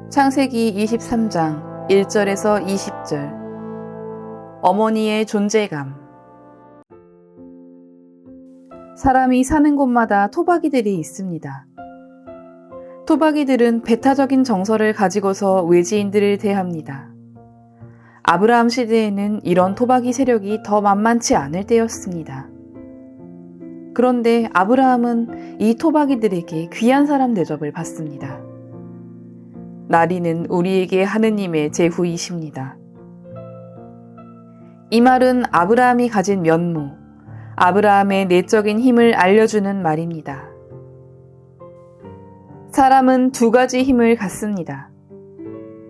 창세기 23장 1절에서 20절. 어머니의 존재감. 사람이 사는 곳마다 토박이들이 있습니다. 토박이들은 배타적인 정서를 가지고서 외지인들을 대합니다. 아브라함 시대에는 이런 토박이 세력이 더 만만치 않을 때였습니다. 그런데 아브라함은 이 토박이들에게 귀한 사람 대접을 받습니다. 나리는 우리에게 하느님의 제후이십니다. 이 말은 아브라함이 가진 면모, 아브라함의 내적인 힘을 알려주는 말입니다. 사람은 두 가지 힘을 갖습니다.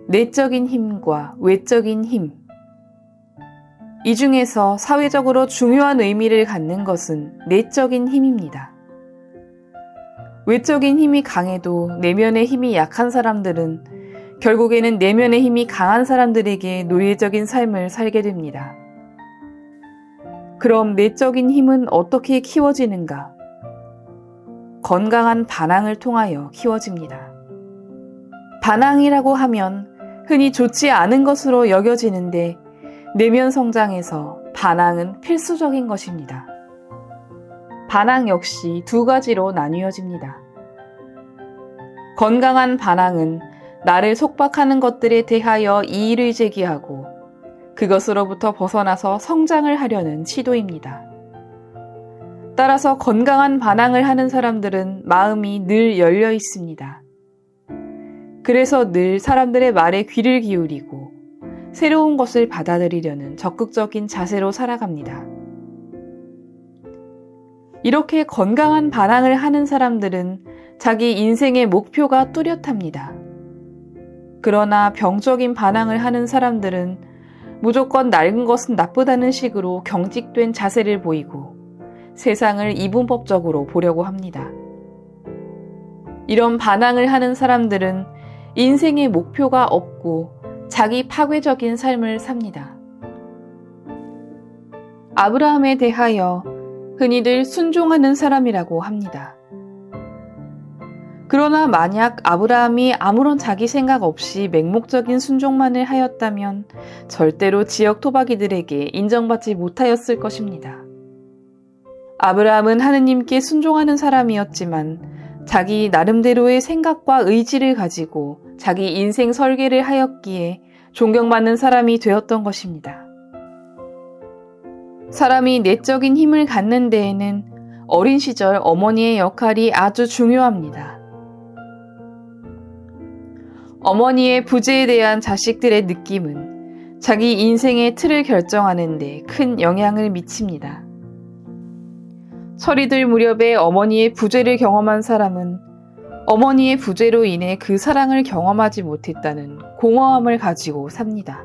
내적인 힘과 외적인 힘. 이 중에서 사회적으로 중요한 의미를 갖는 것은 내적인 힘입니다. 외적인 힘이 강해도 내면의 힘이 약한 사람들은 결국에는 내면의 힘이 강한 사람들에게 노예적인 삶을 살게 됩니다. 그럼 내적인 힘은 어떻게 키워지는가? 건강한 반항을 통하여 키워집니다. 반항이라고 하면 흔히 좋지 않은 것으로 여겨지는데 내면 성장에서 반항은 필수적인 것입니다. 반항 역시 두 가지로 나뉘어집니다. 건강한 반항은 나를 속박하는 것들에 대하여 이의를 제기하고 그것으로부터 벗어나서 성장을 하려는 시도입니다. 따라서 건강한 반항을 하는 사람들은 마음이 늘 열려 있습니다. 그래서 늘 사람들의 말에 귀를 기울이고 새로운 것을 받아들이려는 적극적인 자세로 살아갑니다. 이렇게 건강한 반항을 하는 사람들은 자기 인생의 목표가 뚜렷합니다. 그러나 병적인 반항을 하는 사람들은 무조건 낡은 것은 나쁘다는 식으로 경직된 자세를 보이고 세상을 이분법적으로 보려고 합니다. 이런 반항을 하는 사람들은 인생의 목표가 없고 자기 파괴적인 삶을 삽니다. 아브라함에 대하여 흔히들 순종하는 사람이라고 합니다. 그러나 만약 아브라함이 아무런 자기 생각 없이 맹목적인 순종만을 하였다면 절대로 지역 토박이들에게 인정받지 못하였을 것입니다. 아브라함은 하느님께 순종하는 사람이었지만 자기 나름대로의 생각과 의지를 가지고 자기 인생 설계를 하였기에 존경받는 사람이 되었던 것입니다. 사람이 내적인 힘을 갖는 데에는 어린 시절 어머니의 역할이 아주 중요합니다. 어머니의 부재에 대한 자식들의 느낌은 자기 인생의 틀을 결정하는 데 큰 영향을 미칩니다. 철이 들 무렵에 어머니의 부재를 경험한 사람은 어머니의 부재로 인해 그 사랑을 경험하지 못했다는 공허함을 가지고 삽니다.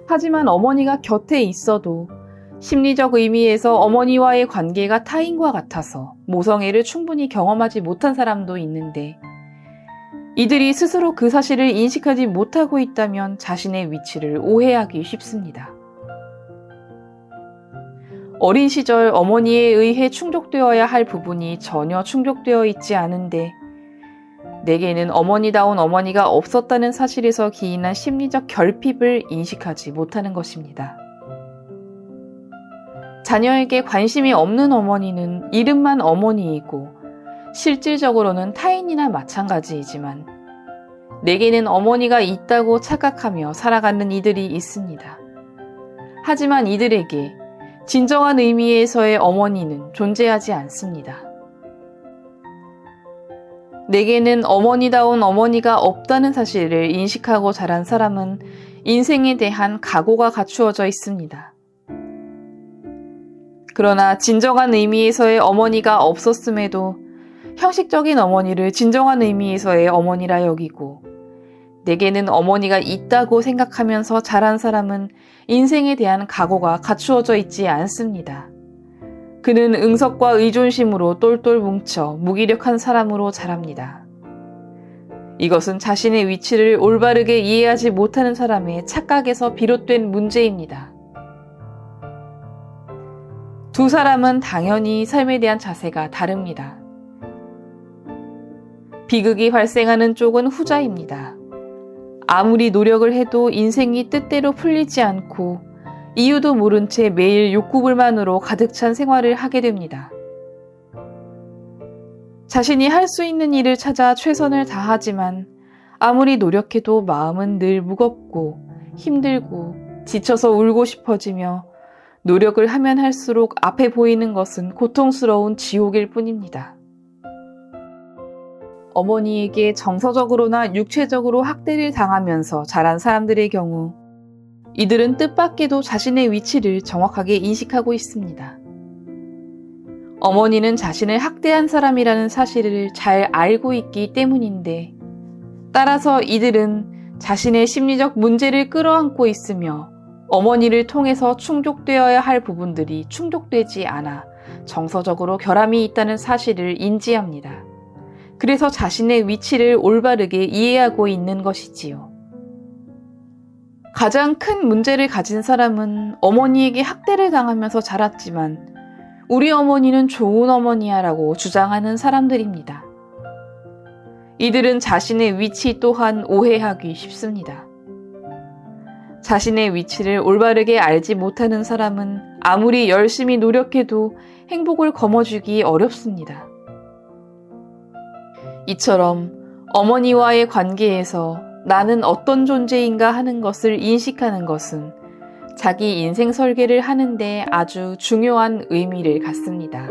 하지만 어머니가 곁에 있어도 심리적 의미에서 어머니와의 관계가 타인과 같아서 모성애를 충분히 경험하지 못한 사람도 있는데 이들이 스스로 그 사실을 인식하지 못하고 있다면 자신의 위치를 오해하기 쉽습니다. 어린 시절 어머니에 의해 충족되어야 할 부분이 전혀 충족되어 있지 않은데 내게는 어머니다운 어머니가 없었다는 사실에서 기인한 심리적 결핍을 인식하지 못하는 것입니다. 자녀에게 관심이 없는 어머니는 이름만 어머니이고 실질적으로는 타인이나 마찬가지이지만 내게는 어머니가 있다고 착각하며 살아가는 이들이 있습니다. 하지만 이들에게 진정한 의미에서의 어머니는 존재하지 않습니다. 내게는 어머니다운 어머니가 없다는 사실을 인식하고 자란 사람은 인생에 대한 각오가 갖추어져 있습니다. 그러나 진정한 의미에서의 어머니가 없었음에도 형식적인 어머니를 진정한 의미에서의 어머니라 여기고 내게는 어머니가 있다고 생각하면서 자란 사람은 인생에 대한 각오가 갖추어져 있지 않습니다. 그는 응석과 의존심으로 똘똘 뭉쳐 무기력한 사람으로 자랍니다. 이것은 자신의 위치를 올바르게 이해하지 못하는 사람의 착각에서 비롯된 문제입니다. 두 사람은 당연히 삶에 대한 자세가 다릅니다. 비극이 발생하는 쪽은 후자입니다. 아무리 노력을 해도 인생이 뜻대로 풀리지 않고 이유도 모른 채 매일 욕구불만으로 가득 찬 생활을 하게 됩니다. 자신이 할 수 있는 일을 찾아 최선을 다하지만 아무리 노력해도 마음은 늘 무겁고 힘들고 지쳐서 울고 싶어지며 노력을 하면 할수록 앞에 보이는 것은 고통스러운 지옥일 뿐입니다. 어머니에게 정서적으로나 육체적으로 학대를 당하면서 자란 사람들의 경우 이들은 뜻밖에도 자신의 위치를 정확하게 인식하고 있습니다. 어머니는 자신을 학대한 사람이라는 사실을 잘 알고 있기 때문인데 따라서 이들은 자신의 심리적 문제를 끌어안고 있으며 어머니를 통해서 충족되어야 할 부분들이 충족되지 않아 정서적으로 결함이 있다는 사실을 인지합니다. 그래서 자신의 위치를 올바르게 이해하고 있는 것이지요. 가장 큰 문제를 가진 사람은 어머니에게 학대를 당하면서 자랐지만 우리 어머니는 좋은 어머니야 라고 주장하는 사람들입니다. 이들은 자신의 위치 또한 오해하기 쉽습니다. 자신의 위치를 올바르게 알지 못하는 사람은 아무리 열심히 노력해도 행복을 거머쥐기 어렵습니다. 이처럼 어머니와의 관계에서 나는 어떤 존재인가 하는 것을 인식하는 것은 자기 인생 설계를 하는데 아주 중요한 의미를 갖습니다.